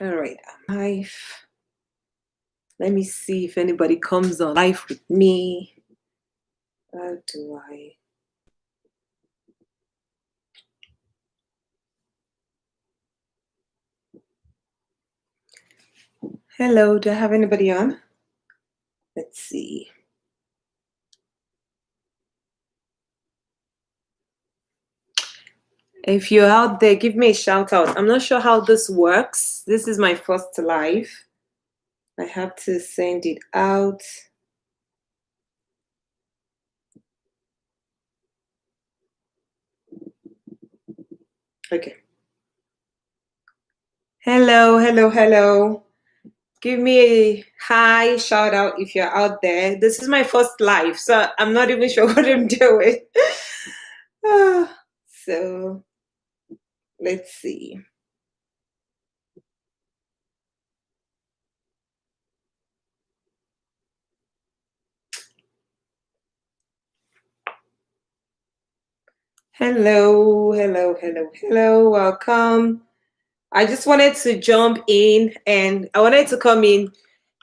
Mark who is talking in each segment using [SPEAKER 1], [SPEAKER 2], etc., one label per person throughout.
[SPEAKER 1] All right, live. Let me see if anybody comes on live with me. How do I? Hello, do I have anybody on? Let's see. If you're out there, give me a shout out. I'm not sure how this works. This is my first live. I have to send it out. Okay. Hello, hello, hello. Give me a hi, shout out if you're out there. This is my first live, so I'm not even sure what I'm doing. So let's see. Hello, hello, hello, hello. Welcome. I just wanted to jump in and I wanted to come in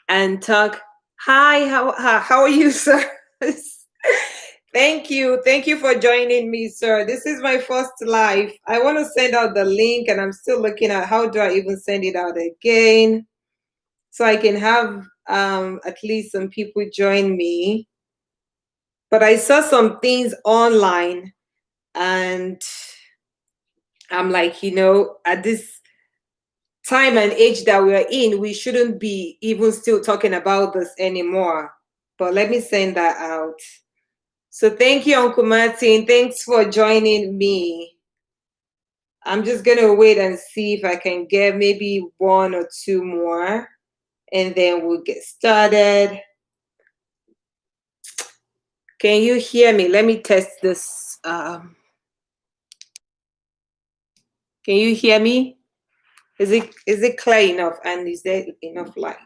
[SPEAKER 1] and talk. Hi, how are you, sir? Thank you. Thank you for joining me, sir. This is my first live. I want to send out the link and I'm still looking at how do I even send it out again so I can have at least some people join me. But I saw some things online and I'm like, at this time and age that we're in, we shouldn't be even still talking about this anymore. But let me send that out. So thank you, Uncle Martin. Thanks for joining me. I'm just going to wait and see if I can get maybe one or two more, and then we'll get started. Can you hear me? Let me test this. Can you hear me? Is it clear enough, and is there enough light?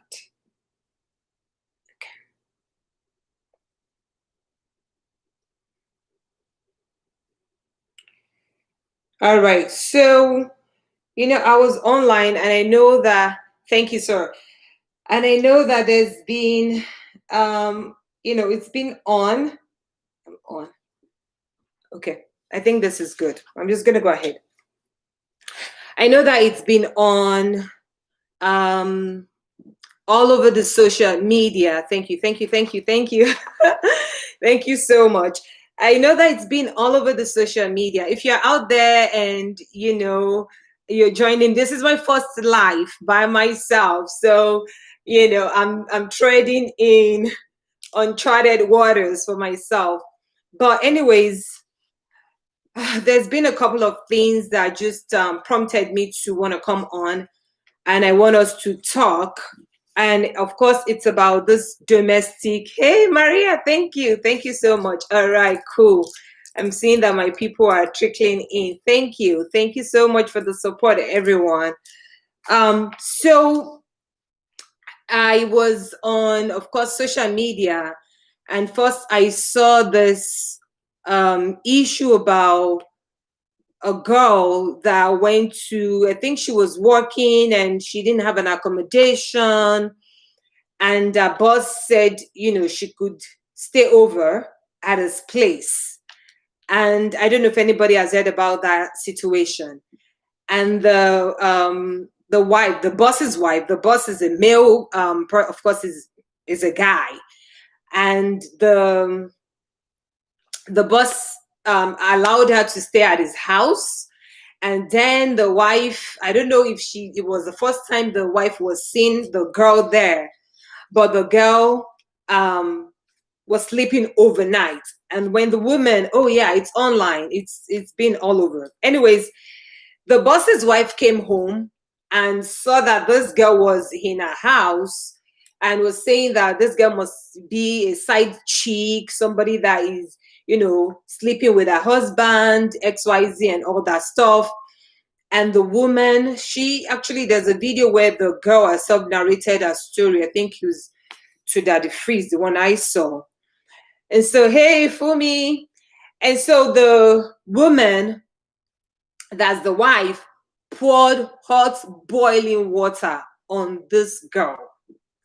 [SPEAKER 1] All right. So, I was online and I know that, thank you, sir. And I know that there's been, it's been on. I'm on. Okay. I think this is good. I'm just going to go ahead. I know that it's been on all over the social media. Thank you. Thank you. Thank you. Thank you. Thank you so much. I know that it's been all over the social media. If you're out there and, you're joining, this is my first live by myself. So, I'm treading in uncharted waters for myself. But anyways, there's been a couple of things that just prompted me to want to come on and I want us to talk. And of course, it's about this domestic. Hey, Maria, thank you. Thank you so much. All right, cool. I'm seeing that my people are trickling in. Thank you. Thank you so much for the support, everyone. So I was on, of course, social media. And first I saw this issue about a girl that went to, I think she was working and she didn't have an accommodation. And her boss said, she could stay over at his place. And I don't know if anybody has heard about that situation. And the wife, the boss's wife, the boss is a male, of course, is a guy. And the boss allowed her to stay at his house. And then the wife, I don't know if it was the first time the wife was seeing the girl there, but the girl was sleeping overnight. And when the woman, oh yeah, it's online, it's been all over. Anyways, the boss's wife came home and saw that this girl was in her house and was saying that this girl must be a side chick, somebody that is, sleeping with her husband, XYZ, and all that stuff. And the woman, there's a video where the girl herself narrated her story. I think it was to Daddy Freeze, the one I saw. And so, hey, Fumi. And so the woman, that's the wife, poured hot boiling water on this girl.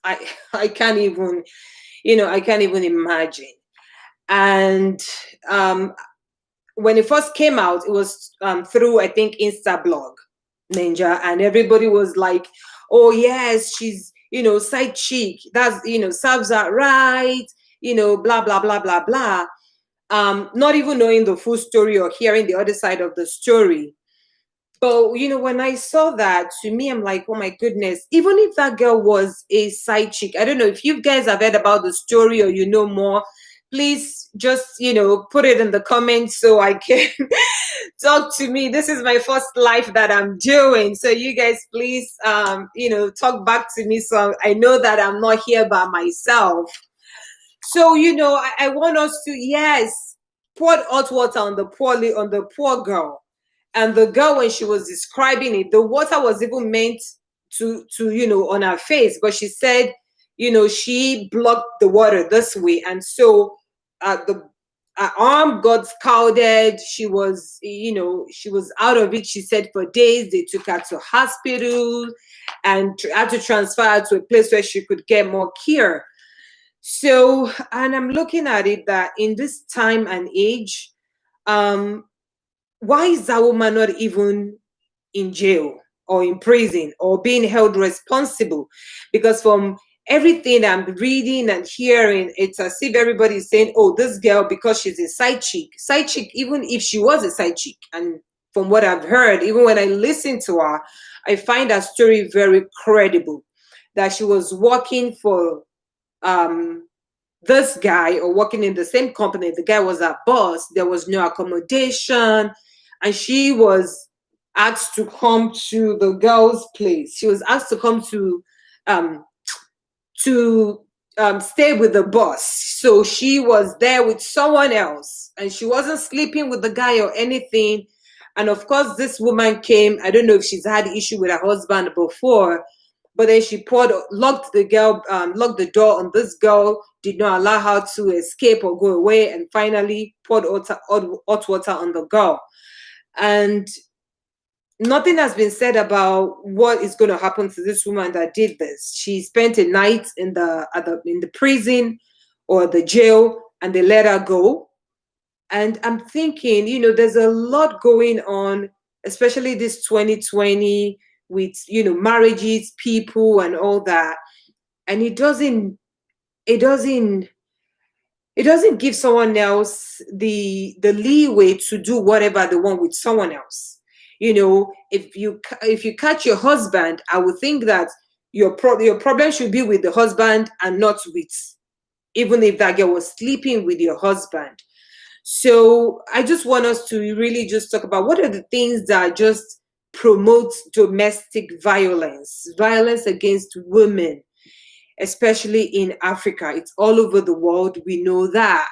[SPEAKER 1] I I can't even, I can't even imagine. And um, when it first came out, it was through, I think, Insta blog Ninja, and everybody was like, "Oh yes, she's, side chick. That's, serves her right. Blah blah blah blah blah." Not even knowing the full story or hearing the other side of the story. But when I saw that, to me, I'm like, oh my goodness, even if that girl was a side chick, I don't know if you guys have heard about the story or you know more, please just, put it in the comments so I can talk to me. This is my first life that I'm doing. So you guys, please, talk back to me so I know that I'm not here by myself. So, I want us to, yes, pour hot water on the poor girl. And the girl, when she was describing it, the water was even meant to on her face, but she said, she blocked the water this way, and so the her arm got scalded. She was, she was out of it. She said for days. They took her to hospital and had to transfer her to a place where she could get more care. So, and I'm looking at it that in this time and age, um, why is that woman not even in jail or in prison or being held responsible? Because from everything I'm reading and hearing, it's as if everybody's saying, oh, this girl, because she's a side chick, even if she was a side chick. And from what I've heard, even when I listen to her, I find her story very credible, that she was working for um this guy or working in the same company. The guy was her boss. There was no accommodation, and she was asked to come to the girl's place. She was asked to come um to stay with the boss. So she was there with someone else, and she wasn't sleeping with the guy or anything. And of course, this woman came. I don't know if she's had issue with her husband before, but then she locked locked the door on this girl, did not allow her to escape or go away, and finally poured hot water on the girl. And nothing has been said about what is going to happen to this woman that did this. She spent a night in the prison or the jail, and they let her go. And I'm thinking, there's a lot going on, especially this 2020 with, marriages, people, and all that. And it doesn't give someone else the leeway to do whatever they want with someone else. If you catch your husband, I would think that your problem should be with the husband and not with, even if that girl was sleeping with your husband. So I just want us to really just talk about what are the things that just promote domestic violence against women, especially in Africa. It's all over the world. We know that.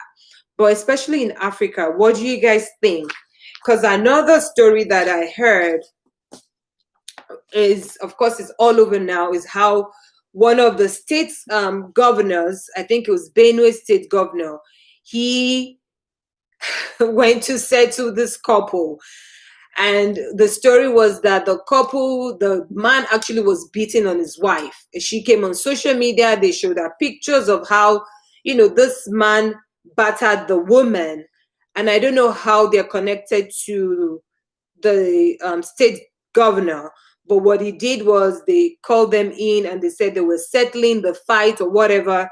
[SPEAKER 1] But especially in Africa, what do you guys think? Because another story that I heard is, of course, it's all over now, is how one of the state's governors, I think it was Benue State governor, he went to settle this couple. And the story was that the man actually was beating on his wife. She came on social media. They showed her pictures of how, this man battered the woman. And I don't know how they're connected to the state governor. But what he did was they called them in and they said they were settling the fight or whatever.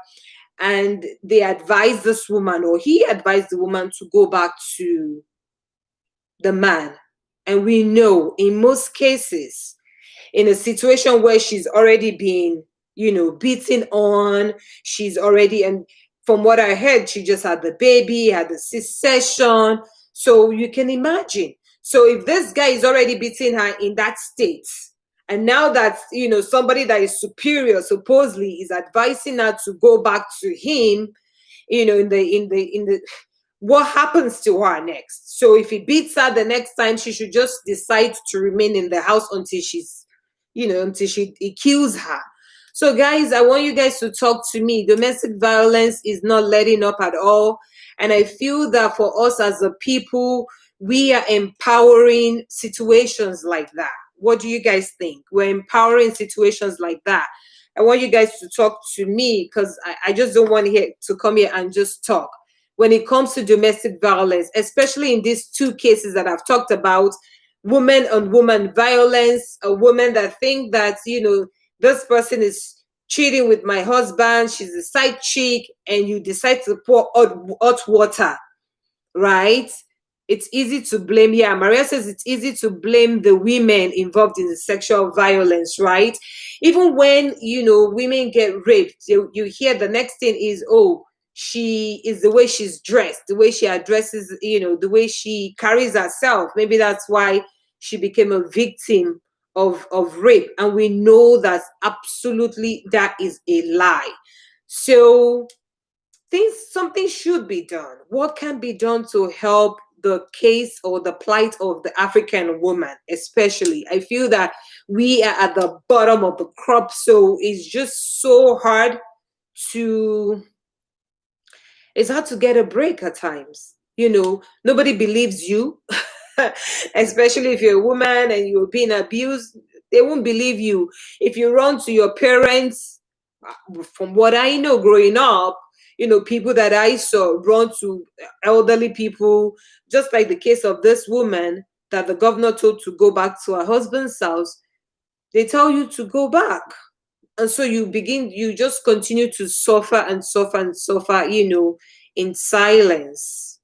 [SPEAKER 1] And they advised this woman, or he advised the woman, to go back to the man. And we know in most cases, in a situation where she's already been, beaten on, she's already, and from what I heard, she just had the baby, had the C-section. So you can imagine. So if this guy is already beating her in that state, and now that, somebody that is superior supposedly is advising her to go back to him, in the what happens to her next? So if he beats her the next time, she should just decide to remain in the house until he kills her. So guys, I want you guys to talk to me. Domestic violence is not letting up at all. And I feel that for us as a people, we are empowering situations like that. What do you guys think? We're empowering situations like that. I want you guys to talk to me because I just don't want to come here and just talk. When it comes to domestic violence, especially in these two cases that I've talked about, woman on woman violence, a woman that think that, this person is cheating with my husband, she's a side chick, and you decide to pour hot water, right? It's easy to blame. Yeah, Maria says it's easy to blame the women involved in the sexual violence, right? Even when, women get raped, you hear the next thing is, oh, she is the way she's dressed, the way she addresses, the way she carries herself. Maybe that's why she became a victim of rape. And we know that absolutely that is a lie. So something should be done. What can be done to help the case or the plight of the African woman, especially? I feel that we are at the bottom of the crop, so to it's hard to get a break at times. Nobody believes you, especially if you're a woman and you're being abused. They won't believe you. If you run to your parents, from what I know growing up, people that I saw run to elderly people, just like the case of this woman that the governor told to go back to her husband's house. They tell you to go back. And so you just continue to suffer and suffer and suffer, in silence.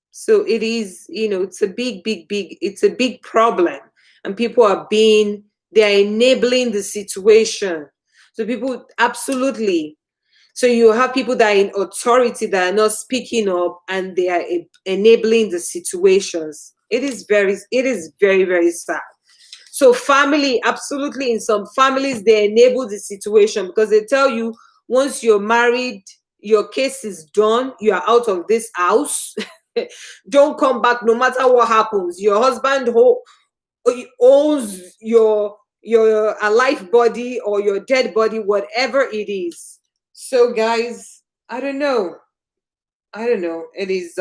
[SPEAKER 1] So it is, it's a it's a big problem. And people they're enabling the situation. So people, absolutely. So you have people that are in authority that are not speaking up, and they are enabling the situations. It is very, very sad. So family, absolutely, in some families, they enable the situation because they tell you once you're married, your case is done, you are out of this house. Don't come back no matter what happens. Your husband owns your alive body or your dead body, whatever it is. So guys, I don't know. It is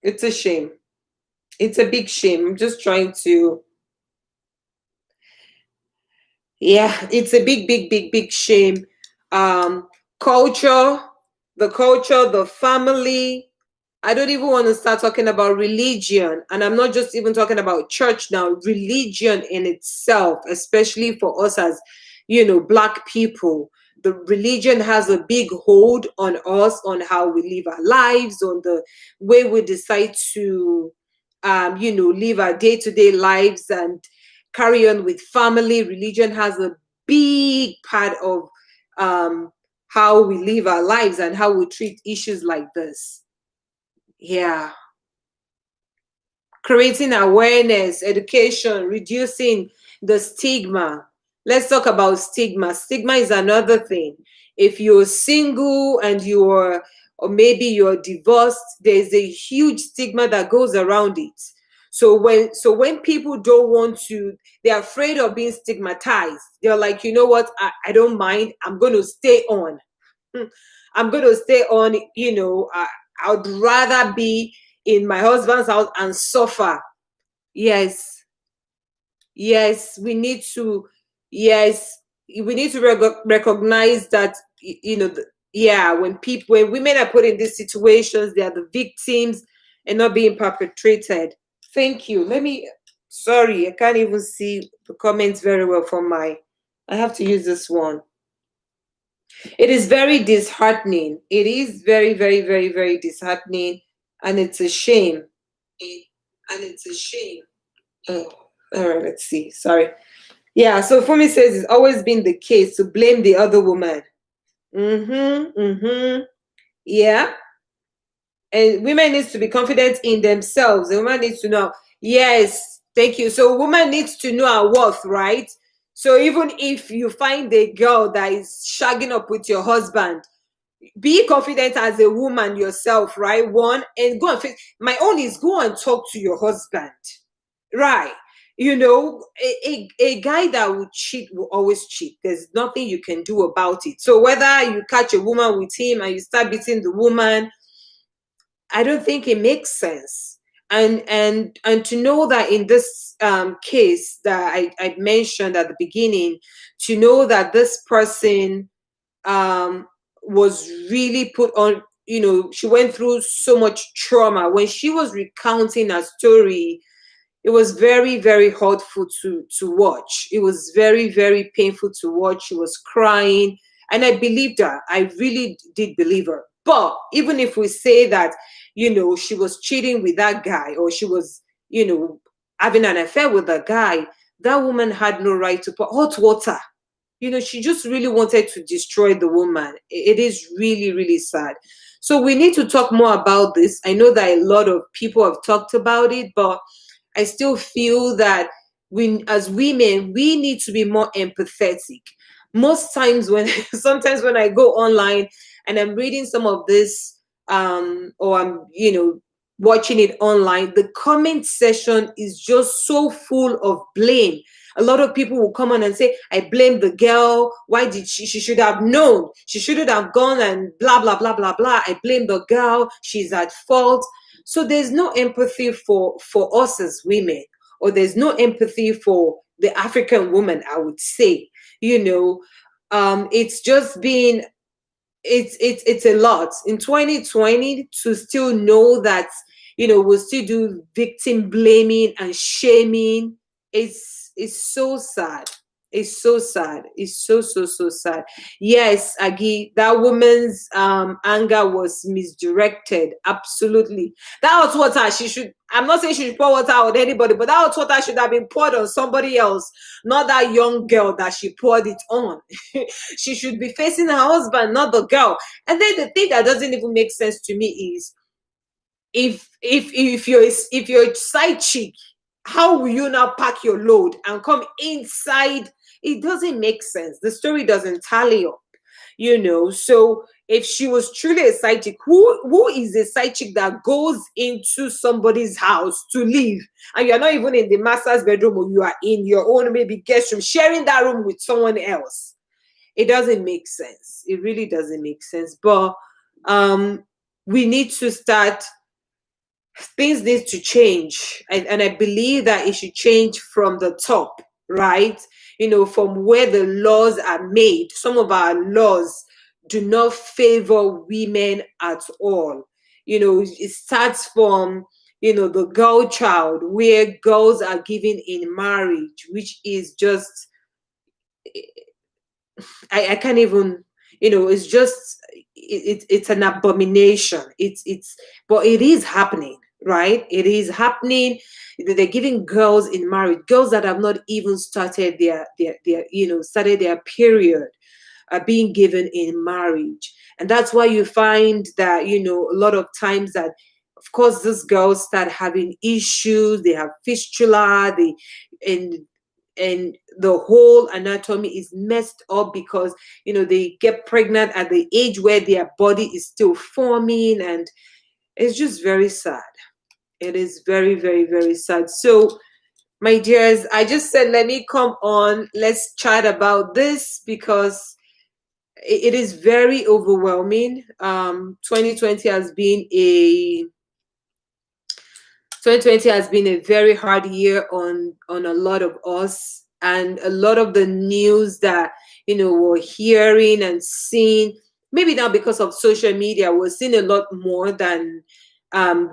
[SPEAKER 1] it's a shame. It's a big shame. I'm just trying to, yeah, it's a big shame. um Culture, the family. I don't even want to start talking about religion, and I'm not just even talking about church now. Religion in itself, especially for us as, Black people, the religion has a big hold on us, on how we live our lives, on the way we decide to live our day-to-day lives and carry on with family. Religion has a big part of how we live our lives and how we treat issues like this. Yeah. Creating awareness, education, reducing the stigma. Let's talk about stigma. Stigma is another thing. If you're single and or maybe you're divorced, there's a huge stigma that goes around it. So when people don't want to, they're afraid of being stigmatized. They're like, you know what, I don't mind. I'm going to stay on. I'm going to stay on, I would rather be in my husband's house and suffer. Yes, yes, yes, we need to recognize that, yeah, when women are put in these situations, they are the victims and not being perpetrated. Thank you. Sorry, I can't even see the comments very well I have to use this one. It is very disheartening. It is very, very, very, very disheartening. And it's a shame. Oh, all right, let's see. Sorry. Yeah, so Fumi says it's always been the case to blame the other woman. Yeah. And women needs to be confident in themselves. The woman needs to know. Yes, thank you. So woman needs to know her worth, right? So even if you find a girl that is shagging up with your husband, be confident as a woman yourself, right? One, and my own is go and talk to your husband, right? A guy that would cheat will always cheat. There's nothing you can do about it. So whether you catch a woman with him and you start beating the woman, I don't think it makes sense. And to know that in this case that I mentioned at the beginning, to know that this person um, was really put on, she went through so much trauma. When she was recounting her story, it was very, very hurtful to watch. It was very, very painful to watch. She was crying, and I believed her. I really did believe her. But even if we say that, she was cheating with that guy, or she was, having an affair with a guy, that woman had no right to put hot water. She just really wanted to destroy the woman. It is really, really sad. So we need to talk more about this. I know that a lot of people have talked about it, but I still feel that we, as women, we need to be more empathetic. Most times when, sometimes when I go online and I'm reading some of this, or I'm, watching it online, the comment section is just so full of blame. A lot of people will come on and say, I blame the girl. Why did she should have known. She shouldn't have gone and blah, blah, blah, blah, blah. I blame the girl. She's at fault. So there's no empathy for us as women, or there's no empathy for the African woman, I would say. It's just been, it's a lot in 2020 to still know that, we'll still do victim blaming and shaming. It's so sad. It's so sad. It's so sad. Yes, Agi, that woman's anger was misdirected. Absolutely. That hot water, she should, I'm not saying she should pour water on anybody, but that hot water should have been poured on somebody else, not that young girl that she poured it on. She should be facing her husband, not the girl. And then the thing that doesn't even make sense to me is, if you're a side chick, how will you now pack your load and come inside? It doesn't make sense. The story doesn't tally up. So if she was truly a side chick, who is a side chick that goes into somebody's house to live, and you're not even in the master's bedroom, or you are in your own maybe guest room, sharing that room with someone else? It doesn't make sense. It really doesn't make sense. But we need to start, things need to change, and I believe that it should change from the top, right? From where the laws are made. Some of our laws do not favor women at all. It starts from, the girl child, where girls are given in marriage, which is just, I can't even, it's just, it's an abomination. But it is happening, right? It is happening. They're giving girls in marriage, girls that have not even started started their period, are being given in marriage. And that's why you find that, a lot of times that, of course, these girls start having issues. They have fistula, and the whole anatomy is messed up, because they get pregnant at the age where their body is still forming, and it's just very sad. It is very, very, very sad. So, my dears, I just said, let me come on, let's chat about this, because it is very overwhelming. 2020 has been a 2020 has been a very hard year on a lot of us, and a lot of the news that we're hearing and seeing, maybe now because of social media, we're seeing a lot more than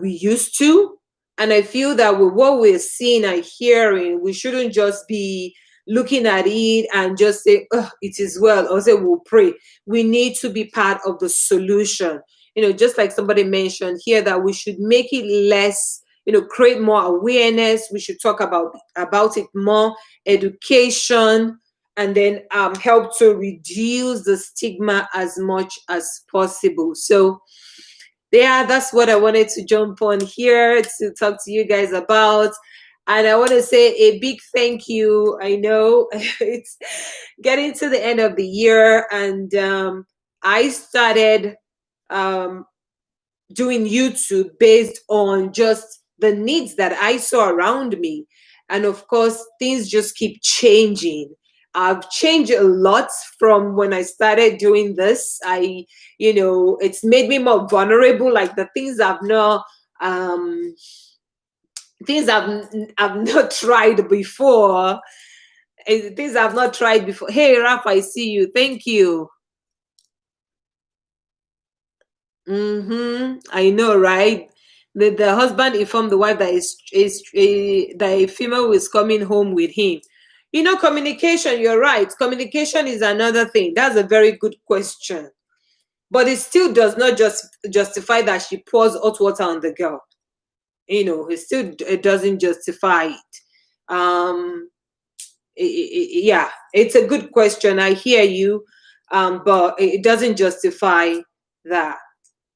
[SPEAKER 1] we used to. And I feel that with what we're seeing and hearing, we shouldn't just be looking at it and just say, oh, it is well, or say we'll pray. We need to be part of the solution. Just like somebody mentioned here, that we should make it less, create more awareness. We should talk about it more, education, and then help to reduce the stigma as much as possible. So yeah, that's what I wanted to jump on here to talk to you guys about. And I want to say a big thank you. I know it's getting to the end of the year, and I started doing YouTube based on just the needs that I saw around me. And of course, things just keep changing. I've changed a lot from when I started doing this. It's made me more vulnerable, like the things I've not things I've not tried before. Things I've not tried before. Hey, Raf, I see you. Thank you. I know, right? The husband informed the wife that that a female is coming home with him. Communication. You're right. Communication is another thing. That's a very good question, but it still does not just justify that she pours hot water on the girl. It doesn't justify it. Yeah, it's a good question. I hear you, but it doesn't justify that.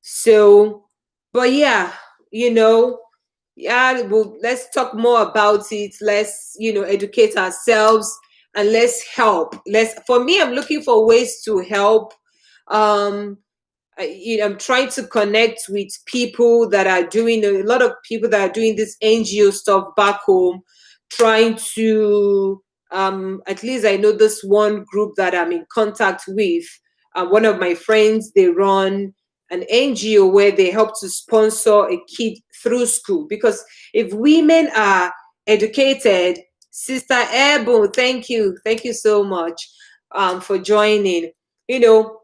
[SPEAKER 1] So, but yeah, you know, yeah, well, let's talk more about it. Let's, educate ourselves and let's help. For me, I'm looking for ways to help. Um, I'm trying to connect with people that are doing a lot of people that are doing this NGO stuff back home, trying to at least I know this one group that I'm in contact with. One of my friends, they run an NGO where they help to sponsor a kid through school, because if women are educated, Sister Ebo, thank you so much for joining. You know,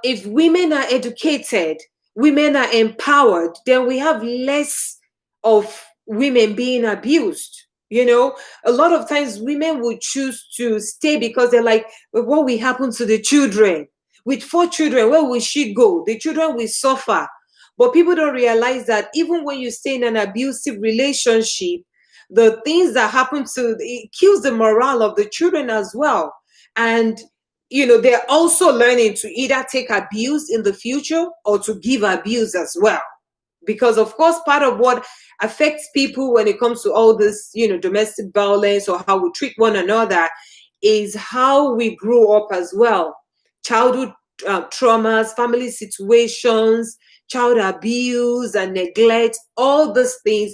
[SPEAKER 1] if women are educated, women are empowered, then we have less of women being abused. A lot of times women will choose to stay because they're like, "Well, what will happen to the children? With 4 children, where will she go? The children will suffer." But people don't realize that even when you stay in an abusive relationship, the things that happen to it kills the morale of the children as well. And they're also learning to either take abuse in the future or to give abuse as well. Because, of course, part of what affects people when it comes to all this, domestic violence or how we treat one another is how we grew up as well. Childhood traumas, family situations, child abuse and neglect, all these things,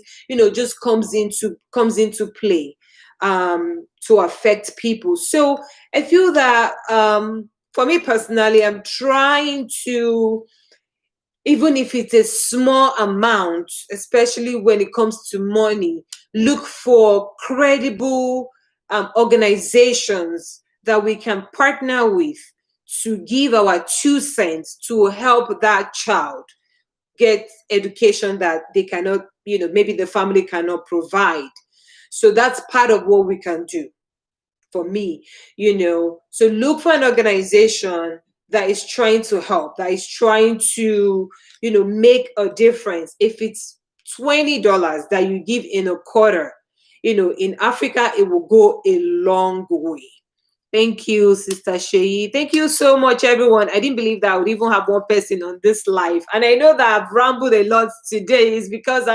[SPEAKER 1] just comes into play to affect people. So I feel that for me personally, I'm trying to, even if it's a small amount, especially when it comes to money, look for credible organizations that we can partner with to give our 2 cents to help that child get education that they cannot, maybe the family cannot provide. So that's part of what we can do for me. So look for an organization that is trying to help, that is trying to, make a difference. If it's $20 that you give in a quarter, in Africa, it will go a long way. Thank you, Sister Sheyi. Thank you so much, everyone. I didn't believe that I would even have one person on this live. And I know that I've rambled a lot today is because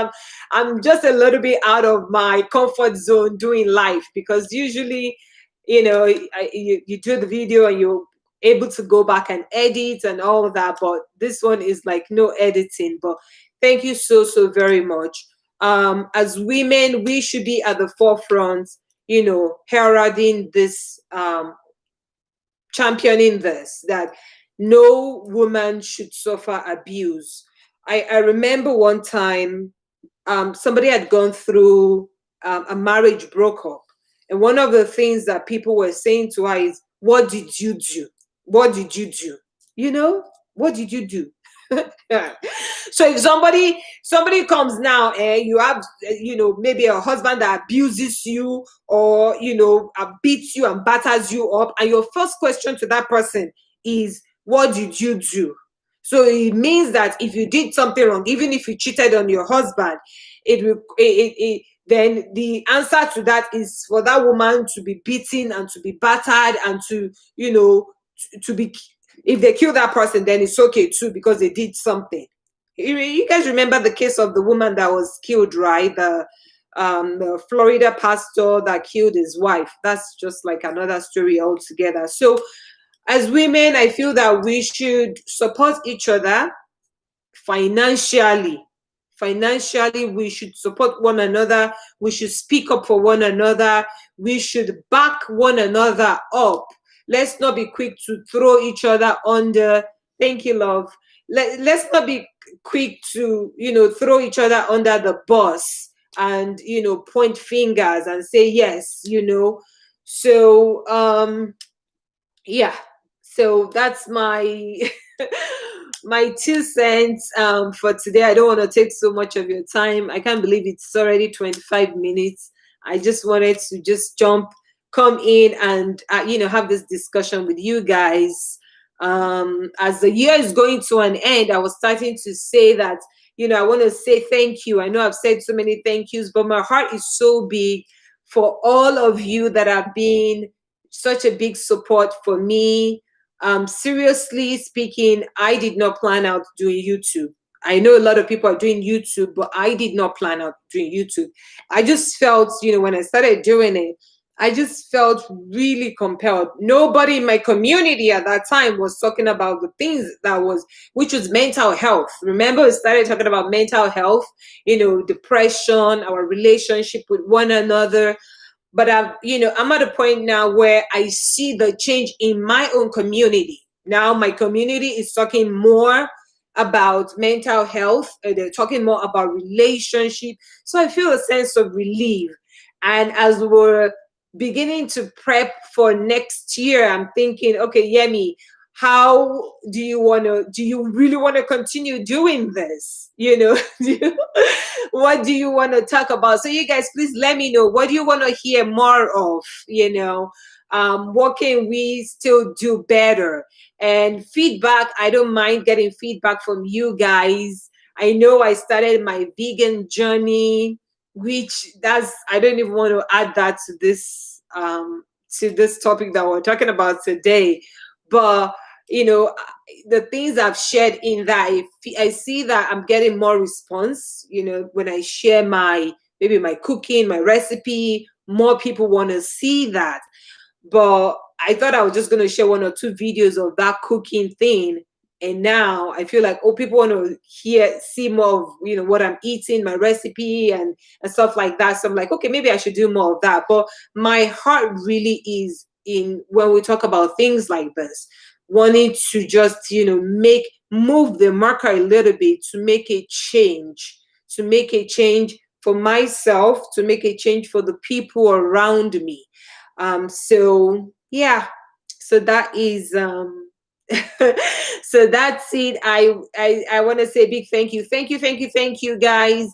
[SPEAKER 1] I'm just a little bit out of my comfort zone doing live, because usually, you do the video and you're able to go back and edit and all of that. But this one is like no editing. But thank you so, so very much. As women, we should be at the forefront, heralding this, championing this, that no woman should suffer abuse. I remember one time somebody had gone through a marriage broke up. And one of the things that people were saying to her is, "What did you do? What did you do? What did you do?" So if somebody comes now and you have, maybe a husband that abuses you, or beats you and batters you up, and your first question to that person is, "What did you do?" So it means that if you did something wrong, even if you cheated on your husband, then the answer to that is for that woman to be beaten and to be battered and to, to be, if they kill that person, then it's okay too, because they did something. You guys remember the case of the woman that was killed, right? The Florida pastor that killed his wife. That's just like another story altogether. So as women, I feel that we should support each other financially. Financially, we should support one another. We should speak up for one another. We should back one another up. Let's not be quick to throw each other under. Thank you, love. Let's not be quick to, throw each other under the bus and point fingers and say yes. So yeah, so that's my my 2 cents for today. I don't want to take so much of your time. I can't believe it's already 25 minutes. I just wanted to just come in and have this discussion with you guys. As the year is going to an end, I was starting to say that I want to say thank you. I know I've said so many thank yous, but my heart is so big for all of you that have been such a big support for me. Seriously speaking, I did not plan out doing YouTube. I know a lot of people are doing YouTube, but I did not plan out doing YouTube. I just felt, when I started doing it, I just felt really compelled. Nobody in my community at that time was talking about the things which was mental health. Remember, we started talking about mental health, depression, our relationship with one another. But I'm at a point now where I see the change in my own community. Now my community is talking more about mental health. They're talking more about relationship. So I feel a sense of relief. And as we're beginning to prep for next year, I'm thinking, okay, Yemi, how do you really want to continue doing this? What do you want to talk about? So you guys, please let me know, what do you want to hear more of? What can we still do better? And feedback, I don't mind getting feedback from you guys. I know I started my vegan journey, which I don't even want to add that to this topic that we're talking about today. But the things I've shared in that, I see that I'm getting more response. When I share maybe my cooking, my recipe, more people want to see that. But I thought I was just going to share 1 or 2 videos of that cooking thing. And now I feel like, people want to see more of, what I'm eating, my recipe and stuff like that. So I'm like, okay, maybe I should do more of that. But my heart really is in when we talk about things like this, wanting to just, move the marker a little bit to make a change, for myself, to make a change for the people around me. So yeah, so that is so that's it. I want to say a big thank you guys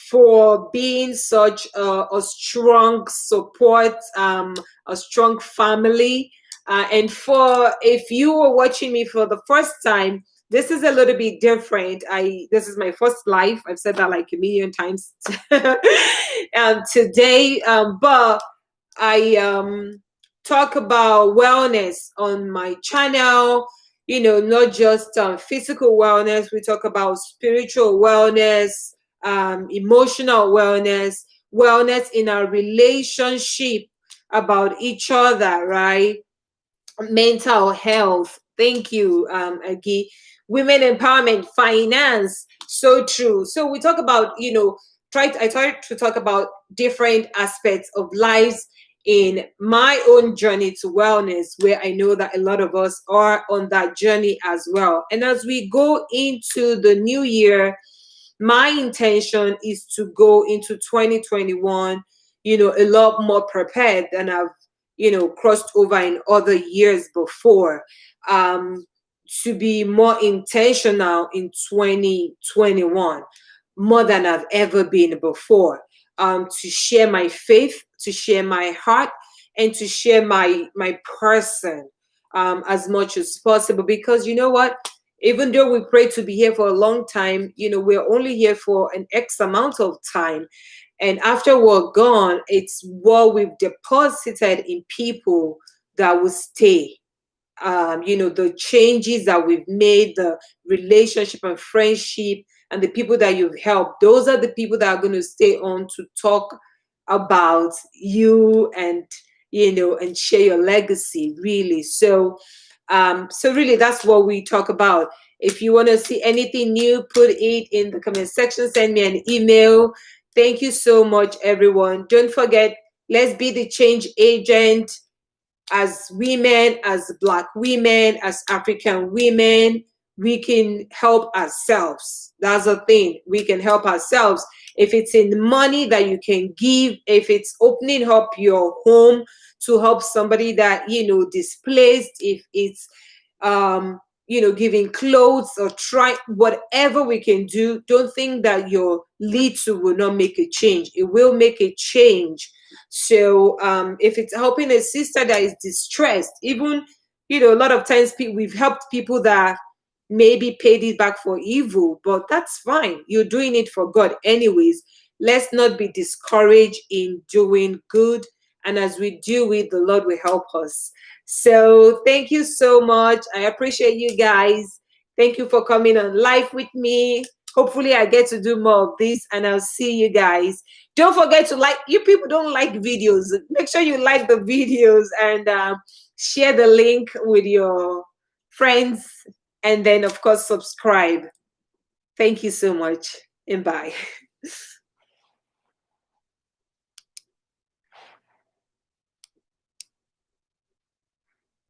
[SPEAKER 1] for being such a strong support, a strong family. And if you were watching me for the first time, this is a little bit different. This is my first live. I've said that like a million times today. But I talk about wellness on my channel, not just physical wellness. We talk about spiritual wellness, emotional wellness in our relationship, about each other, right? Mental health. Thank you, Agi. Women empowerment, finance. So true. So we talk about, I tried to talk about different aspects of lives in my own journey to wellness, where I know that a lot of us are on that journey as well. And as we go into the new year, my intention is to go into 2021, a lot more prepared than I've, crossed over in other years before. To be more intentional in 2021, more than I've ever been before. To share my faith, to share my heart, and to share my person as much as possible. Because you know what? Even though we pray to be here for a long time, we're only here for an X amount of time. And after we're gone, it's what we've deposited in people that will stay. The changes that we've made, the relationship and friendship, and the people that you've helped, those are the people that are going to stay on to talk about you and, and share your legacy, really. So really, that's what we talk about. If you want to see anything new, put it in the comment section, send me an email. Thank you so much, everyone. Don't forget, let's be the change agent as women, as Black women, as African women. we can help ourselves. That's the thing. We can help ourselves. If it's in money that you can give, if it's opening up your home to help somebody that, displaced, if it's, giving clothes or try whatever we can do, don't think that your little will not make a change. It will make a change. So if it's helping a sister that is distressed, even, a lot of times we've helped people that maybe paid it back for evil, but that's fine. You're doing it for God anyways. Let's not be discouraged in doing good. And as we do it, the Lord will help us. So thank you so much. I appreciate you guys. Thank you for coming on live with me. Hopefully I get to do more of this, and I'll see you guys. Don't forget to like. You people don't like videos. Make sure you like the videos and share the link with your friends, and then of course subscribe. Thank you so much, and bye.